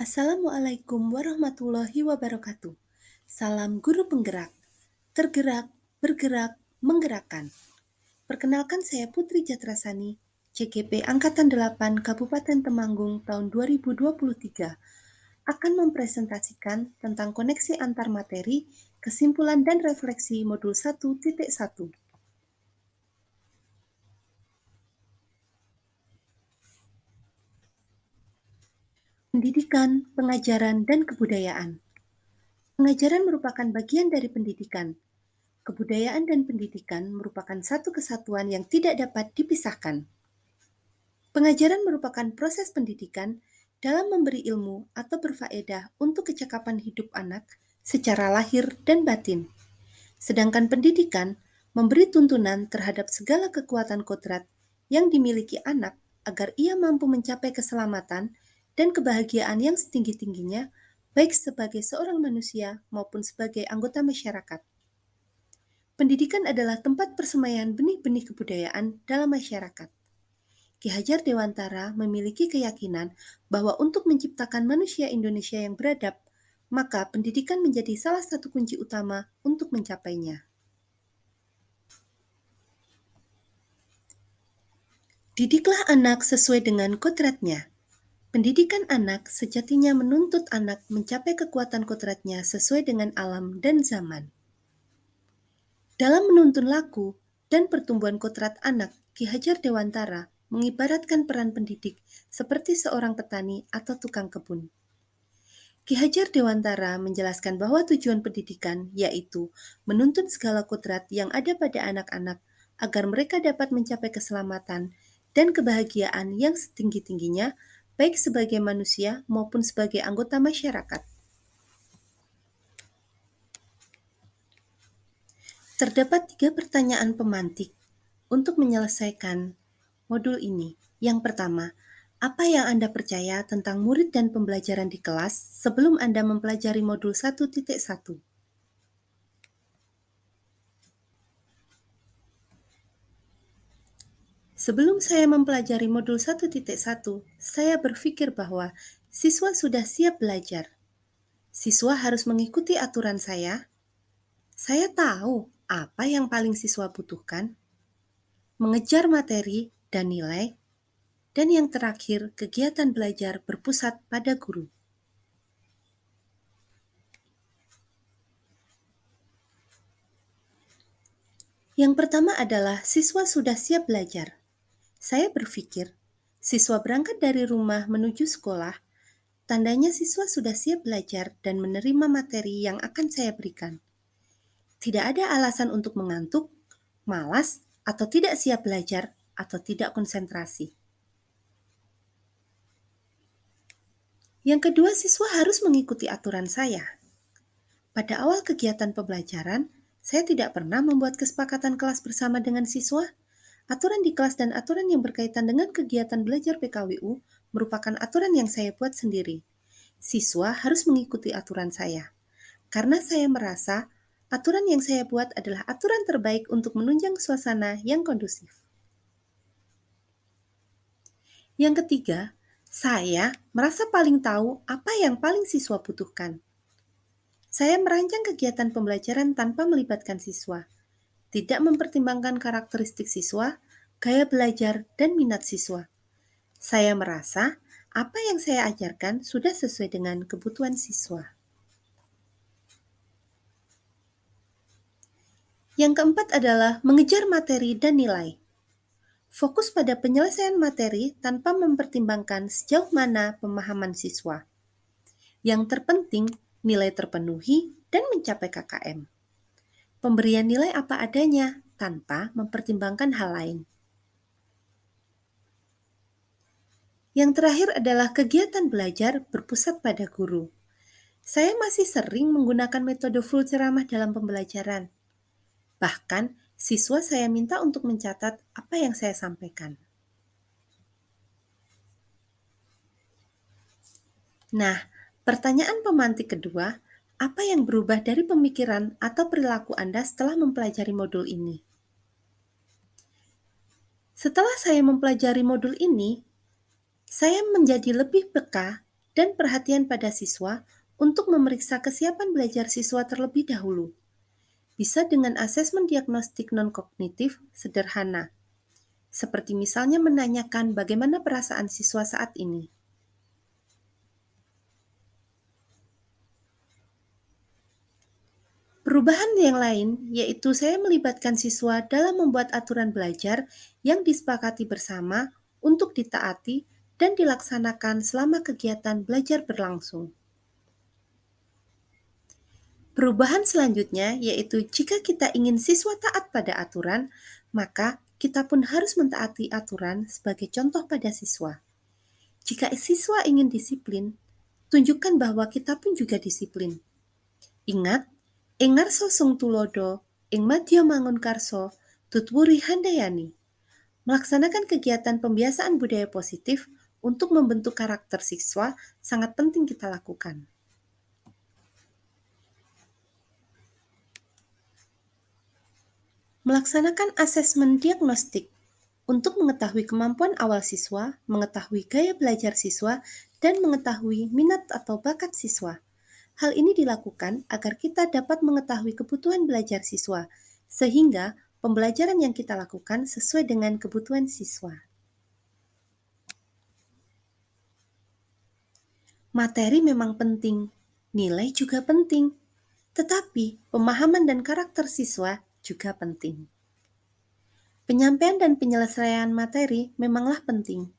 Assalamualaikum warahmatullahi wabarakatuh. Salam guru penggerak, tergerak, bergerak, menggerakkan. Perkenalkan saya Putri Jatrasani, CGP Angkatan 8 Kabupaten Temanggung tahun 2023, akan mempresentasikan tentang koneksi antar materi, kesimpulan dan refleksi modul 1.1. Pendidikan, pengajaran, dan kebudayaan. Pengajaran merupakan bagian dari pendidikan. Kebudayaan dan pendidikan merupakan satu kesatuan yang tidak dapat dipisahkan. Pengajaran merupakan proses pendidikan dalam memberi ilmu atau berfaedah untuk kecakapan hidup anak secara lahir dan batin. Sedangkan pendidikan memberi tuntunan terhadap segala kekuatan kodrat yang dimiliki anak agar ia mampu mencapai keselamatan dan kebahagiaan yang setinggi-tingginya, baik sebagai seorang manusia maupun sebagai anggota masyarakat. Pendidikan adalah tempat persemaian benih-benih kebudayaan dalam masyarakat. Ki Hajar Dewantara memiliki keyakinan bahwa untuk menciptakan manusia Indonesia yang beradab, maka pendidikan menjadi salah satu kunci utama untuk mencapainya. Didiklah anak sesuai dengan kodratnya. Pendidikan anak sejatinya menuntut anak mencapai kekuatan kodratnya sesuai dengan alam dan zaman. Dalam menuntun laku dan pertumbuhan kodrat anak, Ki Hajar Dewantara mengibaratkan peran pendidik seperti seorang petani atau tukang kebun. Ki Hajar Dewantara menjelaskan bahwa tujuan pendidikan yaitu menuntun segala kodrat yang ada pada anak-anak agar mereka dapat mencapai keselamatan dan kebahagiaan yang setinggi-tingginya, baik sebagai manusia maupun sebagai anggota masyarakat. Terdapat 3 pertanyaan pemantik untuk menyelesaikan modul ini. Yang pertama, apa yang Anda percaya tentang murid dan pembelajaran di kelas sebelum Anda mempelajari modul 1.1? Sebelum saya mempelajari modul 1.1, saya berpikir bahwa siswa sudah siap belajar. Siswa harus mengikuti aturan saya. Saya tahu apa yang paling siswa butuhkan. Mengejar materi dan nilai. Dan yang terakhir, kegiatan belajar berpusat pada guru. Yang pertama adalah siswa sudah siap belajar. Saya berpikir, siswa berangkat dari rumah menuju sekolah, tandanya siswa sudah siap belajar dan menerima materi yang akan saya berikan. Tidak ada alasan untuk mengantuk, malas, atau tidak siap belajar, atau tidak konsentrasi. Yang kedua, siswa harus mengikuti aturan saya. Pada awal kegiatan pembelajaran, saya tidak pernah membuat kesepakatan kelas bersama dengan siswa. Aturan di kelas dan aturan yang berkaitan dengan kegiatan belajar PKWU merupakan aturan yang saya buat sendiri. Siswa harus mengikuti aturan saya, karena saya merasa aturan yang saya buat adalah aturan terbaik untuk menunjang suasana yang kondusif. Yang ketiga, saya merasa paling tahu apa yang paling siswa butuhkan. Saya merancang kegiatan pembelajaran tanpa melibatkan siswa, tidak mempertimbangkan karakteristik siswa, gaya belajar, dan minat siswa. Saya merasa apa yang saya ajarkan sudah sesuai dengan kebutuhan siswa. Yang keempat adalah mengejar materi dan nilai. Fokus pada penyelesaian materi tanpa mempertimbangkan sejauh mana pemahaman siswa. Yang terpenting, nilai terpenuhi dan mencapai KKM. Pemberian nilai apa adanya tanpa mempertimbangkan hal lain. Yang terakhir adalah kegiatan belajar berpusat pada guru. Saya masih sering menggunakan metode full ceramah dalam pembelajaran. Bahkan, siswa saya minta untuk mencatat apa yang saya sampaikan. Nah, pertanyaan pemantik kedua, apa yang berubah dari pemikiran atau perilaku Anda setelah mempelajari modul ini? Setelah saya mempelajari modul ini, saya menjadi lebih peka dan perhatian pada siswa untuk memeriksa kesiapan belajar siswa terlebih dahulu. Bisa dengan asesmen diagnostik non-kognitif sederhana, seperti misalnya menanyakan bagaimana perasaan siswa saat ini. Perubahan yang lain yaitu saya melibatkan siswa dalam membuat aturan belajar yang disepakati bersama untuk ditaati dan dilaksanakan selama kegiatan belajar berlangsung. Perubahan selanjutnya yaitu jika kita ingin siswa taat pada aturan, maka kita pun harus mentaati aturan sebagai contoh pada siswa. Jika siswa ingin disiplin, tunjukkan bahwa kita pun juga disiplin. Ingat, ing ngarsa sung tulodo, ing madya mangun karso, tutwuri handayani. Melaksanakan kegiatan pembiasaan budaya positif untuk membentuk karakter siswa sangat penting kita lakukan. Melaksanakan asesmen diagnostik untuk mengetahui kemampuan awal siswa, mengetahui gaya belajar siswa, dan mengetahui minat atau bakat siswa. Hal ini dilakukan agar kita dapat mengetahui kebutuhan belajar siswa, sehingga pembelajaran yang kita lakukan sesuai dengan kebutuhan siswa. Materi memang penting, nilai juga penting, tetapi pemahaman dan karakter siswa juga penting. Penyampaian dan penyelesaian materi memanglah penting,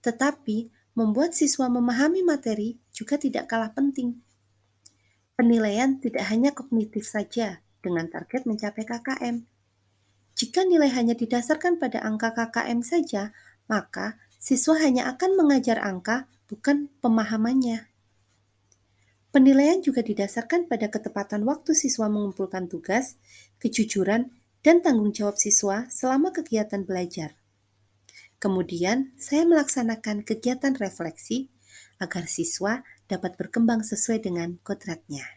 tetapi membuat siswa memahami materi juga tidak kalah penting. Penilaian tidak hanya kognitif saja dengan target mencapai KKM. Jika nilai hanya didasarkan pada angka KKM saja, maka siswa hanya akan mengajar angka, bukan pemahamannya. Penilaian juga didasarkan pada ketepatan waktu siswa mengumpulkan tugas, kejujuran, dan tanggung jawab siswa selama kegiatan belajar. Kemudian, saya melaksanakan kegiatan refleksi agar siswa dapat berkembang sesuai dengan kodratnya.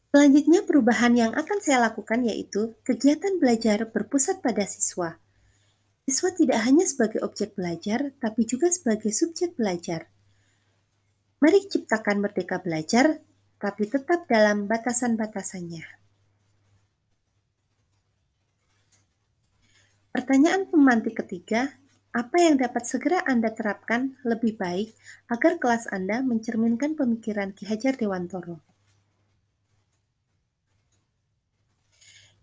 Selanjutnya, perubahan yang akan saya lakukan yaitu kegiatan belajar berpusat pada siswa. Siswa tidak hanya sebagai objek belajar, tapi juga sebagai subjek belajar. Mari ciptakan merdeka belajar, tapi tetap dalam batasan-batasannya. Pertanyaan pemantik ketiga, apa yang dapat segera Anda terapkan lebih baik agar kelas Anda mencerminkan pemikiran Ki Hajar Dewantoro?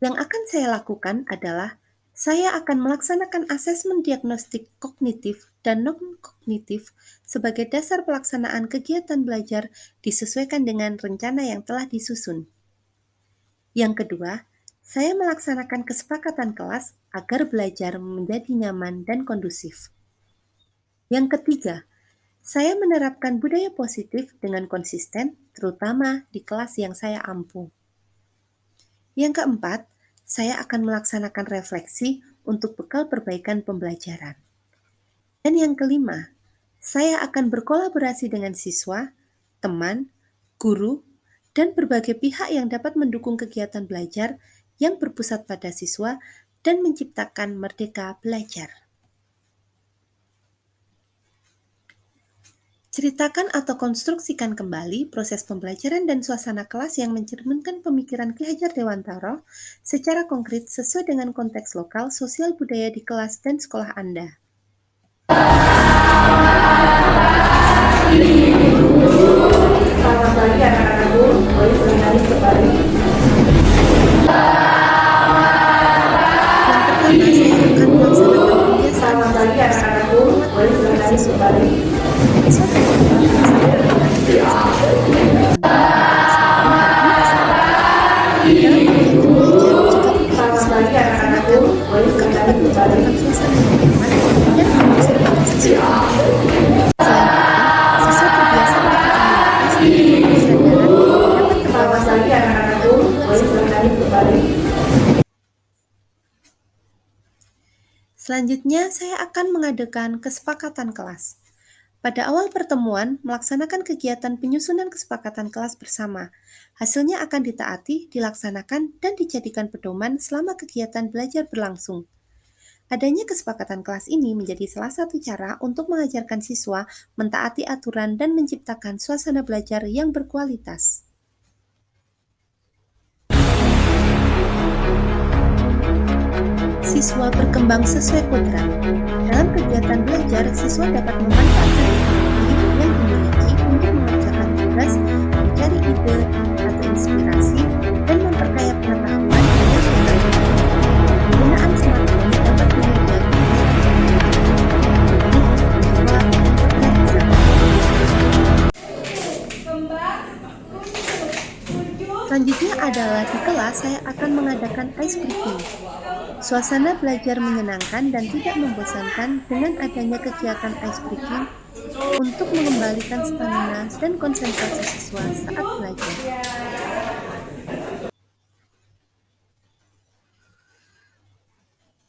Yang akan saya lakukan adalah saya akan melaksanakan asesmen diagnostik kognitif dan non-kognitif sebagai dasar pelaksanaan kegiatan belajar disesuaikan dengan rencana yang telah disusun. Yang kedua, saya melaksanakan kesepakatan kelas agar belajar menjadi nyaman dan kondusif. Yang ketiga, saya menerapkan budaya positif dengan konsisten, terutama di kelas yang saya ampu. Yang keempat, saya akan melaksanakan refleksi untuk bekal perbaikan pembelajaran. Dan yang kelima, saya akan berkolaborasi dengan siswa, teman, guru, dan berbagai pihak yang dapat mendukung kegiatan belajar yang berpusat pada siswa dan menciptakan merdeka belajar. Ceritakan atau konstruksikan kembali proses pembelajaran dan suasana kelas yang mencerminkan pemikiran Ki Hajar Dewantoro secara konkret sesuai dengan konteks lokal, sosial budaya di kelas dan sekolah Anda. Selamat pagi anak-anakku, boleh berlari kembali. Selamat pagi anak-anakku, boleh berlari kembali. Selamat pagi anak-anakku, boleh berlari kembali. Selamat pagi anak-anakku, boleh berlari kembali. Selanjutnya, saya akan mengadakan kesepakatan kelas. Pada awal pertemuan, melaksanakan kegiatan penyusunan kesepakatan kelas bersama. Hasilnya akan ditaati, dilaksanakan, dan dijadikan pedoman selama kegiatan belajar berlangsung. Adanya kesepakatan kelas ini menjadi salah satu cara untuk mengajarkan siswa mentaati aturan dan menciptakan suasana belajar yang berkualitas. Siswa berkembang sesuai kodrat. Dalam kegiatan belajar, siswa dapat memanfaatkan teknologi yang dimiliki untuk mengerjakan tugas, mencari ide atau inspirasi, dan memperkaya pengetahuan dengan teknologi. Penggunaan smartphone dapat memudahkan siswa berorganisasi. Selanjutnya adalah di kelas saya akan mengadakan ice breaking. Suasana belajar menyenangkan dan tidak membosankan dengan adanya kegiatan ice breaking untuk mengembalikan stamina dan konsentrasi siswa saat belajar.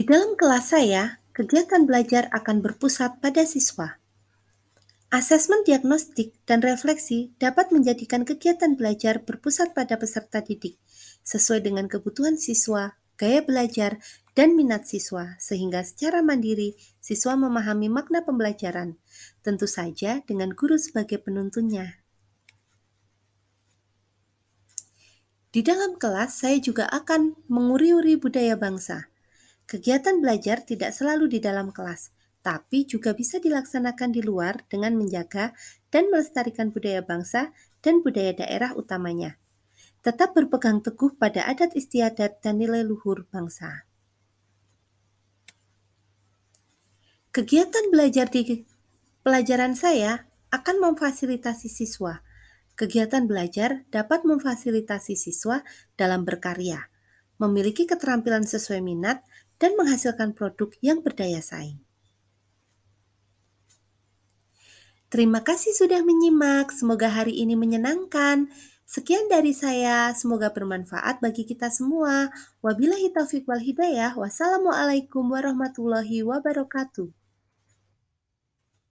Di dalam kelas saya, kegiatan belajar akan berpusat pada siswa. Asesmen diagnostik dan refleksi dapat menjadikan kegiatan belajar berpusat pada peserta didik, sesuai dengan kebutuhan siswa, gaya belajar, dan minat siswa, sehingga secara mandiri siswa memahami makna pembelajaran, tentu saja dengan guru sebagai penuntunnya. Di dalam kelas, saya juga akan menguri-uri budaya bangsa. Kegiatan belajar tidak selalu di dalam kelas, tapi juga bisa dilaksanakan di luar dengan menjaga dan melestarikan budaya bangsa dan budaya daerah utamanya. Tetap berpegang teguh pada adat istiadat dan nilai luhur bangsa. Kegiatan belajar di pelajaran saya akan memfasilitasi siswa. Kegiatan belajar dapat memfasilitasi siswa dalam berkarya, memiliki keterampilan sesuai minat, dan menghasilkan produk yang berdaya saing. Terima kasih sudah menyimak, semoga hari ini menyenangkan. Sekian dari saya, semoga bermanfaat bagi kita semua. Wabillahi taufiq wal hidayah. Wassalamualaikum warahmatullahi wabarakatuh.